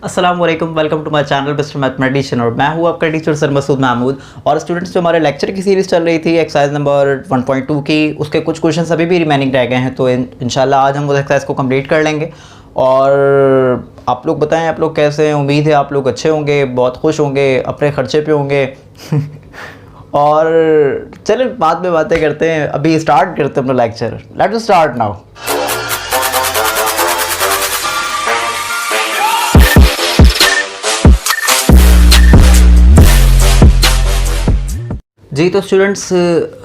अस्सलाम वालेकुम, welcome to my channel mister mathematician और मैं हूँ आपका टीचर सर मसूद महमूद। और स्टूडेंट्स, जो हमारे लेक्चर की सीरीज़ चल रही थी एक्सरसाइज नंबर 1.2 की, उसके कुछ क्वेश्चन अभी भी रिमेनिंग रह गए हैं। तो इंशाल्लाह आज हम उस एक्सरसाइज को कंप्लीट कर लेंगे। और आप लोग बताएं, आप लोग कैसे हैं? उम्मीद है आप लोग अच्छे होंगे, बहुत खुश होंगे, अपने खर्चे पे होंगे। और चलिए बाद में बातें करते हैं, अभी स्टार्ट करते हैं अपना लेक्चर। Let's start now. जी तो स्टूडेंट्स,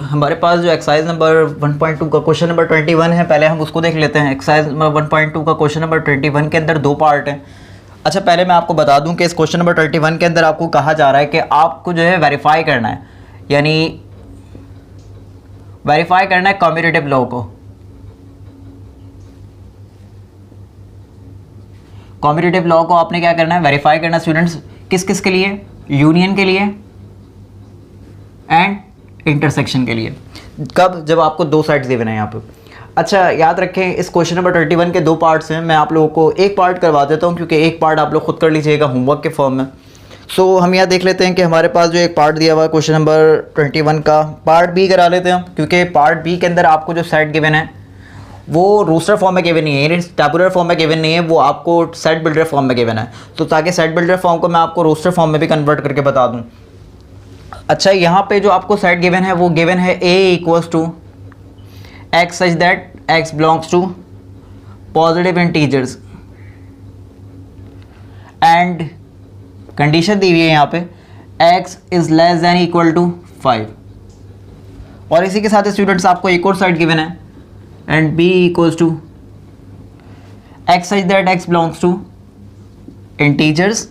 हमारे पास जो एक्सरसाइज नंबर 1.2 का क्वेश्चन नंबर 21 है, पहले हम उसको देख लेते हैं। एक्सरसाइज नंबर 1.2 का क्वेश्चन नंबर 21 के अंदर दो पार्ट हैं। अच्छा, पहले मैं आपको बता दूं कि इस क्वेश्चन नंबर 21 के अंदर आपको कहा जा रहा है कि आपको जो है वेरीफाई करना है, यानी वेरीफाई करना है कम्यूटेटिव लॉ को। कम्यूटेटिव लॉ को आपने क्या करना है? वेरीफाई करना स्टूडेंट्स। किस किस के लिए? यूनियन के लिए एंड इंटरसेक्शन के लिए। कब? जब आपको दो साइड्स गिवन है यहाँ पे। अच्छा, याद रखें इस क्वेश्चन नंबर 21 के दो पार्ट्स हैं। मैं आप लोगों को एक पार्ट करवा देता हूँ, क्योंकि एक पार्ट आप लोग खुद कर लीजिएगा होमवर्क के फॉर्म में। सो हम यहाँ देख लेते हैं कि हमारे पास जो एक पार्ट दिया हुआ है क्वेश्चन नंबर 21 का, पार्ट बी करा लेते हैं, क्योंकि पार्ट बी के अंदर आपको जो सेट गिवन है वो रोस्टर फॉर्म में गिवन नहीं है, यानी टैबुलर फॉर्म में गिवन नहीं है, वो आपको सेट बिल्डर फॉर्म में गिवन है। तो ताकि सेट बिल्डर फॉर्म को मैं आपको रोस्टर फॉर्म में भी कन्वर्ट करके बता दूँ। अच्छा, यहाँ पे जो आपको सेट गिवन है वो गिवन है A equals to x such that x belongs to positive integers and condition दी हुई है यहाँ पे x is less than equal to 5। और इसी के साथ स्टूडेंट्स आपको एक और सेट गिवन है and B equals to x such that x belongs to integers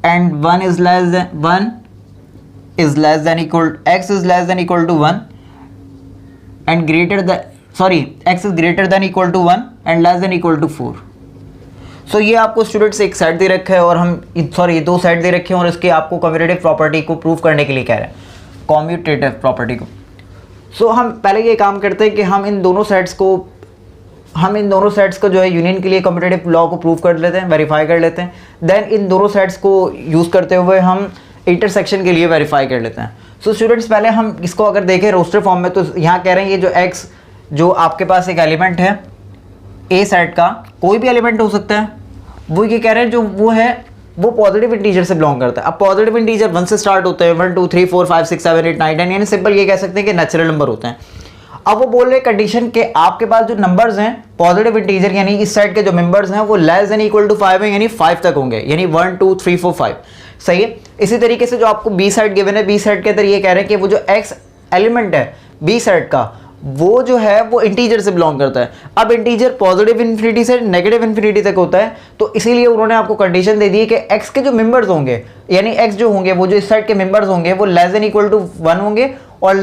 and 1 is less than equal x is less than equal to 1 and greater than x is greater than equal to 1 and less than equal to 4। सो ये आपको students एक set दे रखा है और हम दो set दे रखे हैं और इसके आपको कम्यूटेटिव प्रॉपर्टी को प्रूव करने के लिए कह रहे हैं, कम्यूटेटिव प्रॉपर्टी को। सो हम पहले ये काम करते हैं कि हम इन दोनों सेट्स को जो है यूनियन के लिए कम्यूटेटिव लॉ को प्रूव कर लेते हैं, वेरीफाई कर लेते हैं। देन इन दोनों सेट्स को यूज़ करते हुए हम इंटरसेक्शन के लिए वेरीफाई कर लेते हैं। सो स्टूडेंट्स, पहले हम इसको अगर देखें रोस्टर फॉर्म में, तो यहाँ कह रहे हैं ये जो x जो आपके पास एक एलिमेंट है ए सेट का, कोई भी एलिमेंट हो सकता है, वो ये कह रहे हैं जो वो है वो पॉजिटिव इंटीजर से बिलोंग करता है। अब पॉजिटिव इंटीजर 1 से स्टार्ट होते हैं, 1 2 3 4 5 6 7 8 9 10, यानी सिंपल ये कह सकते हैं कि नेचुरल नंबर होते हैं। अब वो बोल रहे कंडीशन के आपके पास जो नंबर्स हैं पॉजिटिव इंटीजर, यानी इस सेट के जो मेंबर्स हैं वो लेस देन इक्वल टू 5 है, यानी 5 तक होंगे, यानी 1 2 3 4 5। सही है। इसी तरीके से जो आपको बी सेट गिवन है, बी सेट के अंदर ये कह रहे हैं कि वो जो एक्स एलिमेंट है बी सेट का, वो जो है वो इंटीजर से बिलोंग करता है। अब इंटीजर पॉजिटिव इन्फिनिटी से नेगेटिव इन्फिनिटी तक होता है, तो इसीलिए उन्होंने आपको कंडीशन दे दी है कि एक्स के जो मेंबर्स होंगे, यानी एक्स जो होंगे वो जो इस सेट के मेंबर्स होंगे वो लेस देन इक्वल टू 1 होंगे और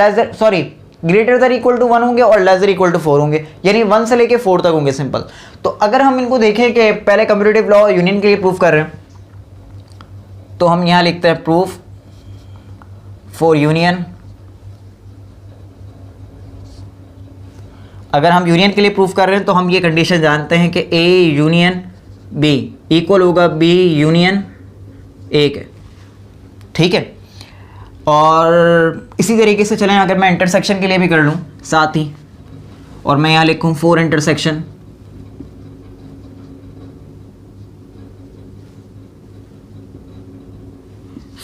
ग्रेटर देन इक्वल टू 1 होंगे और लेस देन इक्वल टू 4 होंगे, यानी 1 से लेके 4 तक होंगे। सिंपल। तो अगर हम इनको देखें कि पहले कम्यूटेटिव लॉ यूनियन के लिए प्रूफ कर रहे हैं, तो हम यहां लिखते हैं प्रूफ फॉर यूनियन। अगर हम यूनियन के लिए प्रूफ कर रहे हैं तो हम ये कंडीशन जानते हैं कि A यूनियन B इक्वल होगा B यूनियन A के। ठीक है। और इसी तरीके से चलें, अगर मैं इंटरसेक्शन के लिए भी कर लूँ साथ ही, और मैं यहाँ लिखूँ फॉर इंटरसेक्शन,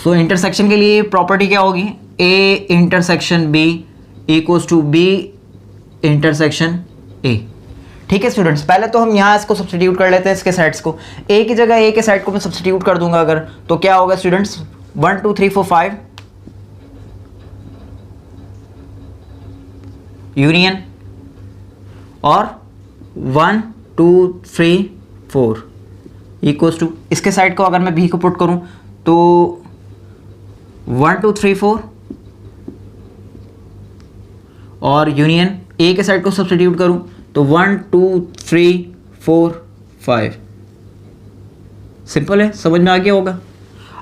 सो इंटरसेक्शन के लिए प्रॉपर्टी क्या होगी? A intersection B equals to B intersection A। ठीक है स्टूडेंट्स, पहले तो हम यहाँ इसको सब्स्टिट्यूट कर लेते हैं, इसके सेट्स को। A की जगह A के सेट को मैं सब्स्टिट्यूट कर दूंगा अगर, तो क्या होगा स्टूडेंट्स? 1 2 3 4 5 यूनियन और 1 2 3 4 इक्वल्स टू, इसके साइड को अगर मैं B को पुट करूं तो 1 2 3 4 और यूनियन A के साइड को सब्स्टिट्यूट करूं तो 1 2 3 4 5। सिंपल है, समझ में आ गया होगा।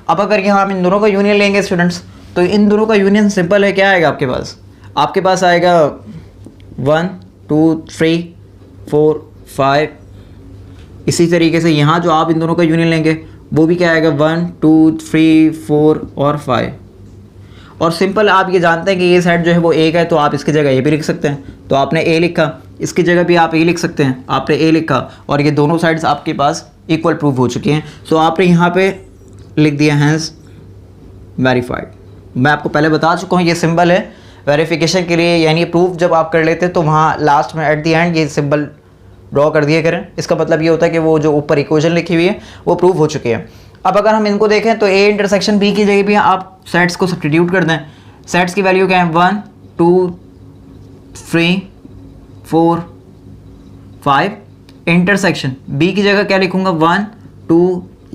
अब अगर यहाँ हम इन दोनों का यूनियन लेंगे स्टूडेंट्स, तो इन दोनों का यूनियन सिंपल है, क्या आएगा आपके पास आएगा 1 2 3 4 5 इसी तरीके से यहाँ जो आप इन दोनों का यूनियन लेंगे वो भी क्या आएगा 1 2 3 4 और 5। और सिंपल आप ये जानते हैं कि ये सेट जो है वो ए का है, तो आप इसकी जगह ए भी लिख सकते हैं। तो आपने ए लिखा, इसकी जगह भी आप ए लिख सकते हैं, आपने ए लिखा और ये दोनों साइड्स आपके पास इक्वल प्रूफ हो चुकी हैं। सो आपने यहाँ पे लिख दिया हैंस वेरीफाइड। मैं आपको पहले बता चुका हूँ ये सिंबल है वेरिफिकेशन के लिए, यानी प्रूफ जब आप कर लेते हैं तो वहाँ लास्ट में एट द एंड ये सिंबल ड्रॉ कर दिया करें। इसका मतलब ये होता है कि वो जो ऊपर इक्वेशन लिखी हुई है वो प्रूफ हो चुकी है। अब अगर हम इनको देखें तो ए इंटरसेक्शन बी की जगह भी आप सेट्स को सब्स्टिट्यूट कर दें। सेट्स की वैल्यू क्या है 1 2 3 4 5। इंटरसेक्शन बी की जगह क्या लिखूंगा 1 2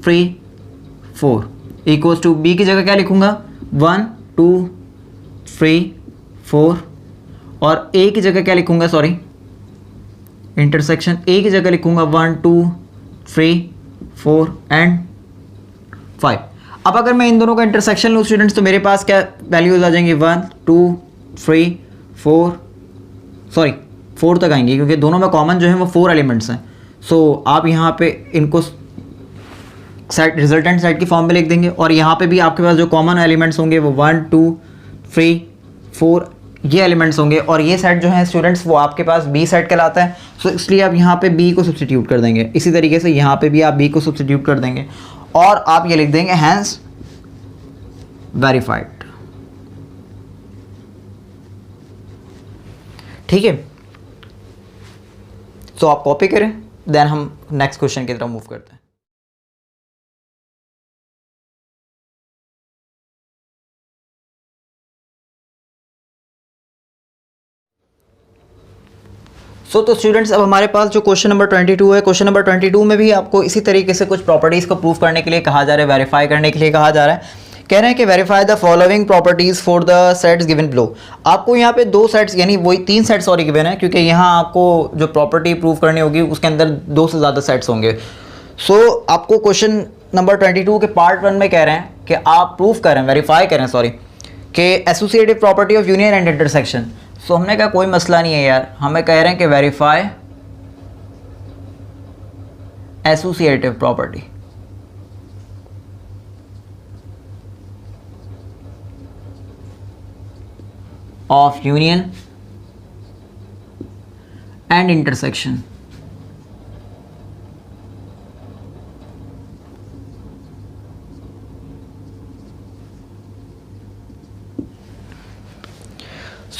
3 4 इक्वल्स टू बी की जगह क्या लिखूंगा 1 2 3 4 और ए की जगह क्या लिखूंगा, सॉरी इंटरसेक्शन ए की जगह लिखूंगा 1 2 3 4 एंड 5। अब अगर मैं इन दोनों का इंटरसेक्शन लूँ स्टूडेंट्स तो मेरे पास क्या वैल्यूज आ जाएंगी 1 2 3 4, सॉरी 4 तक आएंगी क्योंकि दोनों में कॉमन जो है वो 4 एलिमेंट्स हैं। सो आप यहाँ पे इनको सेट रिजल्टेंट सेट की फॉर्म में लिख देंगे और यहाँ पे भी आपके पास जो कॉमन एलिमेंट्स होंगे वो 1 2 3 4 ये एलिमेंट्स होंगे और ये सेट जो है स्टूडेंट्स वो आपके पास बी सेट कहलाता है। सो इसलिए आप यहाँ पे बी को सब्स्टिट्यूट कर देंगे। इसी तरीके से यहाँ पे भी आप बी को सब्स्टिट्यूट कर देंगे और आप ये लिख देंगे हैंस वेरीफाइड। ठीक है, तो आप कॉपी करें, देन हम नेक्स्ट क्वेश्चन की तरफ मूव करते हैं। तो स्टूडेंट्स अब हमारे पास जो क्वेश्चन नंबर 22 है, क्वेश्चन नंबर 22 में भी आपको इसी तरीके से कुछ प्रॉपर्टीज़ को प्रूव करने के लिए कहा जा रहा है, वेरीफाई करने के लिए कहा जा रहा है। कह रहे हैं कि verify the following properties for the sets given below. आपको यहाँ पे 2 सेट्स यानी वही 3 सेट्स सॉरी गिवन है क्योंकि यहाँ आपको जो प्रॉपर्टी प्रूव करनी होगी उसके अंदर 2 से ज़्यादा सेट्स होंगे। आपको क्वेश्चन नंबर 22 के पार्ट 1 में कह रहे हैं कि आप प्रूव करें, वेरीफाई करें सॉरी, कि associative property of union and intersection. हमने कहा कोई मसला नहीं है यार, हमें कह रहे हैं कि verify associative property of union and intersection.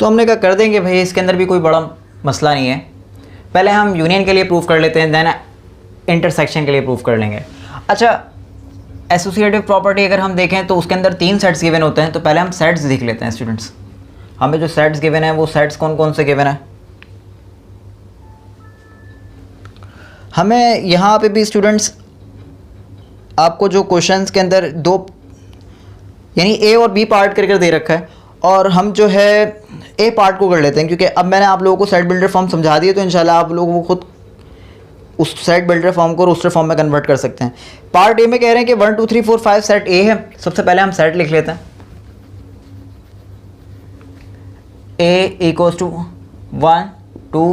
हमने कहा कर देंगे भाई, इसके अंदर भी कोई बड़ा मसला नहीं है। पहले हम यूनियन के लिए प्रूफ कर लेते हैं, देन इंटरसेक्शन के लिए प्रूफ कर लेंगे। अच्छा, एसोसिएटिव प्रॉपर्टी अगर हम देखें तो उसके अंदर 3 सेट्स गिवन होते हैं। तो पहले हम सेट्स देख लेते हैं स्टूडेंट्स। हमें जो सेट्स गिवन है वो सेट्स कौन कौन से गिवन है। हमें यहाँ पे भी स्टूडेंट्स आपको जो क्वेश्चंस के अंदर 2 यानी ए और बी पार्ट करके दे रखा है और हम जो है ए पार्ट को कर लेते हैं क्योंकि अब मैंने आप लोगों को सेट बिल्डर फॉर्म समझा दिए तो इंशाल्लाह आप लोग वो खुद उस सेट बिल्डर फॉर्म को रोस्टर फॉर्म में कन्वर्ट कर सकते हैं। पार्ट ए में कह रहे हैं कि 1 2 3 4 5 सेट ए है। सबसे पहले हम सेट लिख लेते हैं। A equals to 1 2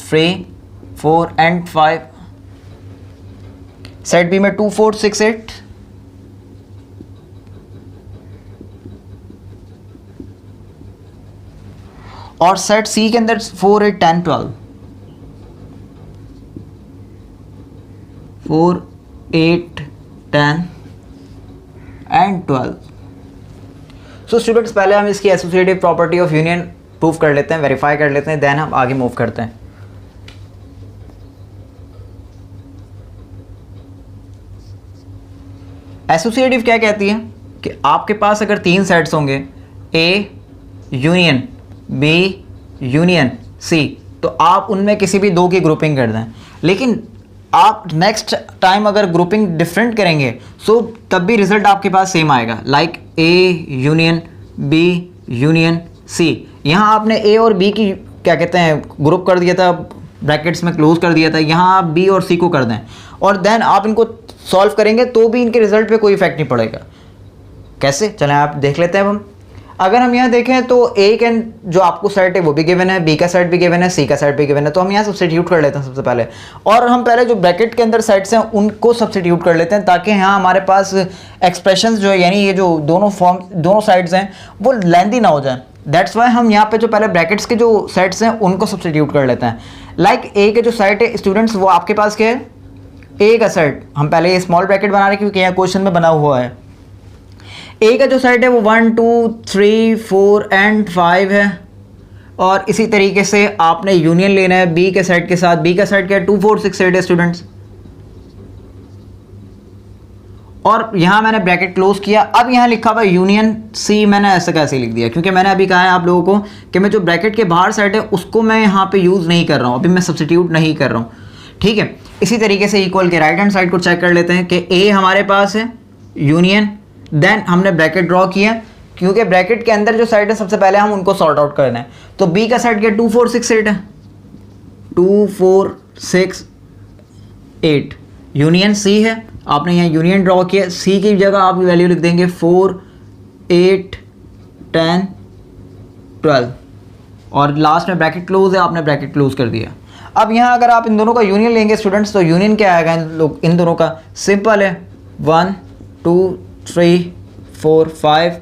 3 4 and 5। Set B में 2 4 6 8। और सेट सी के अंदर 4 8 10 12 4 8 10 एंड 12। स्टूडेंट्स पहले हम इसकी associative property of union proof कर लेते हैं, वेरीफाई कर लेते हैं, देन हम आगे मूव करते हैं। एसोसिएटिव क्या कहती है कि आपके पास अगर 3 सेट्स होंगे A union B union C, तो आप उनमें किसी भी 2 की ग्रुपिंग कर दें। लेकिन आप नेक्स्ट टाइम अगर ग्रुपिंग डिफरेंट करेंगे तब भी रिजल्ट आपके पास सेम आएगा। Like A union B union C, यहाँ आपने ए और बी की क्या कहते हैं ग्रुप कर दिया था, ब्रैकेट्स में क्लोज कर दिया था, यहाँ आप बी और सी को कर दें और देन आप इनको सॉल्व करेंगे तो भी इनके रिजल्ट पे कोई इफेक्ट नहीं पड़ेगा। कैसे, चलें आप देख लेते हैं। अब हम अगर हम यहाँ देखें तो ए कैन जो आपको सेट है वो भी गिवन है, बी का सेट भी गिवन है, सी का सेट भी गिवन है, तो हम यहाँ सब्स्टिट्यूट कर लेते हैं सबसे पहले। और हम पहले जो ब्रैकेट के अंदर सेट्स हैं उनको सब्स्टिट्यूट कर लेते हैं ताकि यहाँ हमारे पास एक्सप्रेशंस जो है यानी ये जो दोनों साइड्स हैं वो लेंथी ना हो जाए। दैट्स वाई हम यहाँ पे जो पहले ब्रैकेट्स के जो सेट्स हैं उनको सब्स्टिट्यूट कर लेते हैं। लाइक ए के जो सेट है स्टूडेंट्स वो आपके पास क्या है, ए का सेट हम पहले स्मॉल ब्रैकेट बना रहे हैं क्योंकि यहाँ क्वेश्चन में बना हुआ है। ए का जो सेट है वो 1 2 3 4 एंड 5 है। और इसी तरीके से आपने यूनियन लेना है बी के सेट के साथ। बी का सेट क्या है 2 4 6 8 है स्टूडेंट्स। और यहाँ मैंने ब्रैकेट क्लोज किया। अब यहाँ लिखा हुआ यूनियन सी, मैंने ऐसे कैसे लिख दिया क्योंकि मैंने अभी कहा है आप लोगों को कि मैं जो ब्रैकेट के बाहर सेट है उसको मैं यहाँ पे यूज़ नहीं कर रहा हूँ, अभी मैं सब्स्टिट्यूट नहीं कर रहा हूँ, ठीक है। इसी तरीके से इक्वल के राइट हैंड साइड को चेक कर लेते हैं कि ए हमारे पास है यूनियन, देन हमने ब्रैकेट ड्रॉ किया क्योंकि ब्रैकेट के अंदर जो साइड है सबसे पहले हम उनको सॉर्ट आउट करना है। तो बी का साइड क्या 2 4 6 8 है, 2 4 6 8। यूनियन सी है, आपने यहाँ यूनियन ड्रॉ किया, सी की जगह आप वैल्यू लिख देंगे 4 8 10 12 और लास्ट में ब्रैकेट क्लोज है, आपने ब्रैकेट क्लोज कर दिया। अब यहाँ अगर आप इन दोनों का यूनियन लेंगे स्टूडेंट्स तो यूनियन क्या आएगा इन दोनों का, सिंपल है 1 2 3 4 5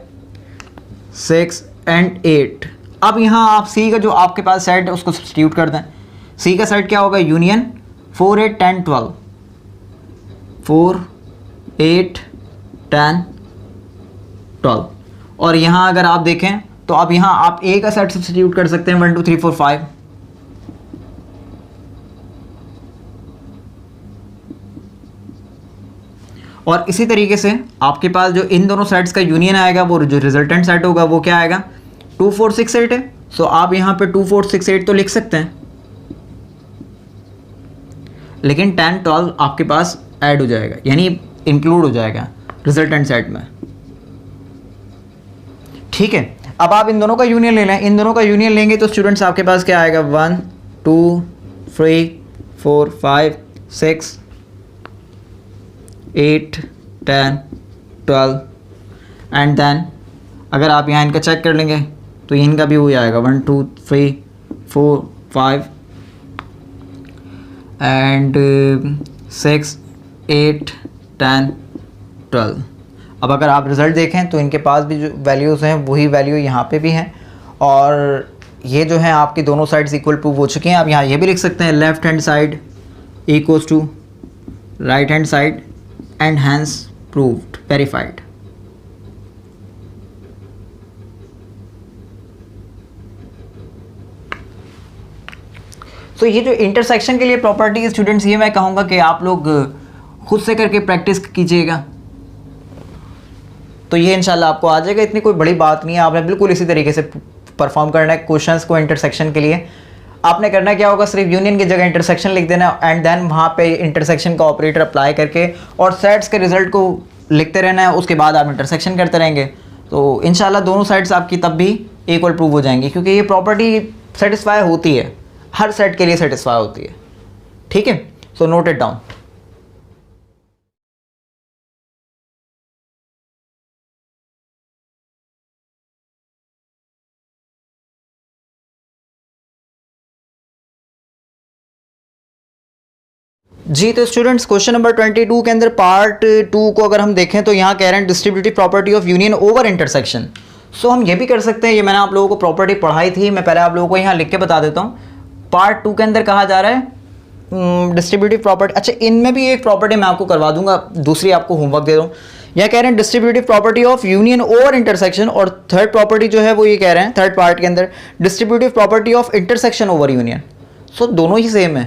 6 एंड 8। अब यहाँ आप सी का जो आपके पास सेट है उसको सब्स्टिट्यूट कर दें। सी का सेट क्या होगा यूनियन 4 8 10 12, 4 8 10 12। और यहाँ अगर आप देखें तो अब यहाँ आप ए का सेट सब्स्टिट्यूट कर सकते हैं 1 2 3 4 5। और इसी तरीके से आपके पास जो इन दोनों सेट्स का यूनियन आएगा वो जो रिजल्टेंट सेट होगा वो क्या आएगा 2 4 6 8 है। सो आप यहाँ पे 2 4 6 8 तो लिख सकते हैं, लेकिन 10 12 आपके पास ऐड हो जाएगा यानी इंक्लूड हो जाएगा रिजल्टेंट सेट में, ठीक है। अब आप इन दोनों का यूनियन ले लें, इन दोनों का यूनियन लेंगे तो स्टूडेंट्स आपके पास क्या आएगा 1 2 3 4 5 6 8 10 12 एंड देन अगर आप यहाँ इनका चेक कर लेंगे तो इनका भी वही आएगा 1 2 3 4 5 एंड 6 8 10 12। अब अगर आप रिज़ल्ट देखें तो इनके पास भी जो वैल्यूज़ हैं वही वैल्यू यहाँ पे भी हैं और ये जो है आपकी दोनों साइड्स इक्वल प्रूव हो चुकी हैं। आप यहाँ ये भी लिख सकते हैं left hand side equals to right hand side and hence proved verified. तो ये जो इंटरसेक्शन के लिए प्रॉपर्टी स्टूडेंट्स ये मैं कहूँगा कि आप लोग खुद से करके प्रैक्टिस कीजिएगा तो ये इंशाल्लाह आपको आ जाएगा। इतनी कोई बड़ी बात नहीं है, आपने बिल्कुल इसी तरीके से परफॉर्म करना है क्वेश्चंस को इंटरसेक्शन के लिए। आपने करना क्या होगा, सिर्फ यूनियन की जगह इंटरसेक्शन लिख देना एंड देन वहाँ पे इंटरसेक्शन का ऑपरेटर अप्लाई करके और सेट्स के रिजल्ट को लिखते रहना है। उसके बाद आप इंटरसेक्शन करते रहेंगे तो इंशाल्लाह दोनों साइड्स आपकी तब भी इक्वल प्रूव हो जाएंगी क्योंकि ये प्रॉपर्टी सेटिस्फाई होती है, हर सेट के लिए सेटिस्फाई होती है, ठीक है। So note it down. जी तो स्टूडेंट्स क्वेश्चन नंबर 22 के अंदर पार्ट 2 को अगर हम देखें तो यहाँ कह रहे हैं distributive property of union over intersection. So हम ये भी कर सकते हैं, ये मैंने आप लोगों को प्रॉपर्टी पढ़ाई थी, मैं पहले आप लोगों को यहाँ लिख के बता देता हूँ। पार्ट 2 के अंदर कहा जा रहा है डिस्ट्रीब्यूटिव प्रॉपर्टी। अच्छा इनमें भी एक प्रॉपर्टी मैं आपको करवा दूंगा, दूसरी आपको होमवर्क दे दूँ। यहाँ कह रहे हैं distributive property of union over intersection और थर्ड प्रॉपर्टी जो है वो ये कह रहे हैं थर्ड पार्ट के अंदर distributive property of intersection over union. So दोनों ही सेम है,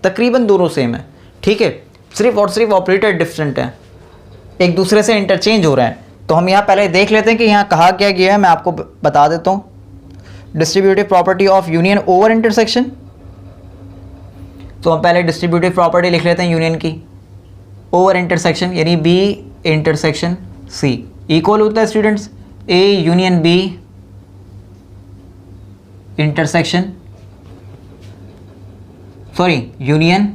तकरीबन दोनों सेम है, ठीक है, सिर्फ और सिर्फ ऑपरेटर डिफरेंट है, एक दूसरे से इंटरचेंज हो रहे हैं। तो हम यहाँ पहले देख लेते हैं कि यहाँ कहा क्या गया है, मैं आपको बता देता हूँ। Distributive property of union over intersection, तो हम पहले डिस्ट्रीब्यूटिव प्रॉपर्टी लिख लेते हैं यूनियन की। ओवर इंटरसेक्शन यानी बी इंटरसेक्शन सी इक्वल होता है students A union B intersection union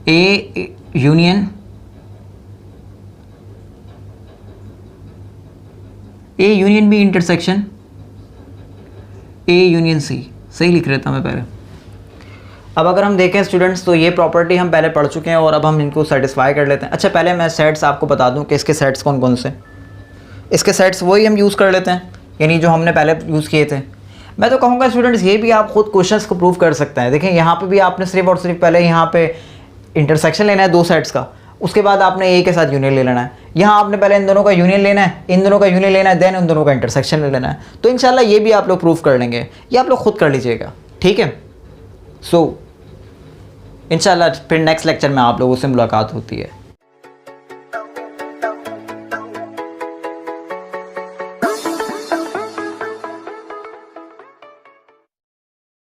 A union B intersection A union C, सही लिख रहा था मैं पहले। अब अगर हम देखें स्टूडेंट्स तो ये प्रॉपर्टी हम पहले पढ़ चुके हैं और अब हम इनको सेटिस्फाई कर लेते हैं। अच्छा पहले मैं सेट्स आपको बता दूं कि इसके सेट्स कौन कौन से, इसके सेट्स वही हम यूज़ कर लेते हैं यानी जो हमने पहले यूज़ किए थे। मैं तो कहूँगा स्टूडेंट्स ये भी आप खुद क्वेश्चंस को प्रूव कर सकते हैं। देखें यहाँ पे भी आपने सिर्फ और सिर्फ पहले यहाँ पे इंटरसेक्शन लेना है दो सेट्स का, उसके बाद आपने ए के साथ यूनियन ले लेना है। यहाँ आपने पहले इन दोनों का यूनियन लेना है, इन दोनों का यूनियन लेना है, देन उन दोनों का इंटरसेक्शन ले लेना है। तो इंशाल्लाह ये भी आप लोग प्रूव कर लेंगे, ये आप लोग खुद कर लीजिएगा, ठीक है। सो इंशाल्लाह फिर नेक्स्ट लेक्चर में आप लोगों से मुलाकात होती है।